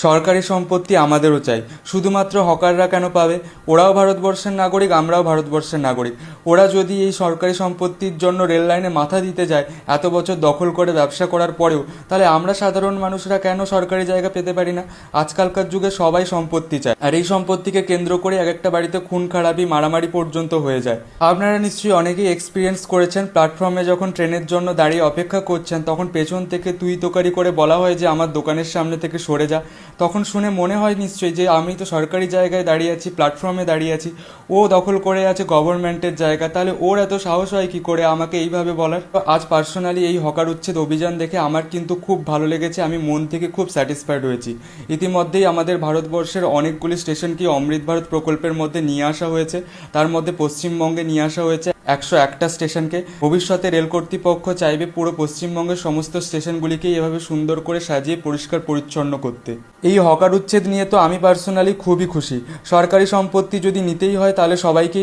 সরকারি সম্পত্তি আমাদেরও চাই। শুধুমাত্র হকাররা কেন পাবে? ওরাও ভারতবর্ষের নাগরিক, আমরাও ভারতবর্ষের নাগরিক। ওরা যদি এই সরকারি সম্পত্তির জন্য রেল লাইনে মাথা দিতে যায় এত বছর দখল করে ব্যবসা করার পরেও, তাহলে আমরা সাধারণ মানুষরা কেন সরকারি জায়গা পেতে পারি না? আজকালকার যুগে সবাই সম্পত্তি চায়, আর এই সম্পত্তিকে কেন্দ্র করে এক একটা বাড়িতে খুন খারাপি মারামারি পর্যন্ত হয়ে যায়। আপনারা নিশ্চয়ই অনেকেই এক্সপিরিয়েন্স করেছেন, প্ল্যাটফর্মে যখন ট্রেনের জন্য দাঁড়িয়ে অপেক্ষা করছেন তখন পেছন থেকে তুই তোকারি করে বলা হয় যে আমার দোকানের সামনে থেকে সরে যা। তখন শুনে মনে হয় নিশ্চয়ই যে আমি তো সরকারি জায়গায় দাঁড়িয়ে আছি, প্ল্যাটফর্মে দাঁড়িয়ে আছি, ও দখল করে আছে গভর্নমেন্টের জায়গা, তাহলে ওর এত সাহস হয় কি করে আমাকে এইভাবে বলার? আজ পার্সোনালি এই হকার উচ্ছেদ অভিযান দেখে আমার কিন্তু খুব ভালো লেগেছে, আমি মন থেকে খুব স্যাটিসফাইড হয়েছি। ইতিমধ্যেই আমাদের ভারতবর্ষের অনেকগুলি স্টেশনকে অমৃত ভারত প্রকল্পের মধ্যে নিয়ে আসা হয়েছে, তার মধ্যে পশ্চিমবঙ্গে নিয়ে আসা হয়েছে 101টা স্টেশনকে। ভবিষ্যতে রেল কর্তৃপক্ষ চাইবে পুরো পশ্চিমবঙ্গের সমস্ত স্টেশনগুলিকেই এভাবে সুন্দর করে সাজিয়ে পরিষ্কার পরিচ্ছন্ন করতে। এই হকার উচ্ছেদ নিয়ে তো আমি পার্সোনালি খুবই খুশি। সরকারি সম্পত্তি যদি নিতেই হয় তাহলে সবাইকেই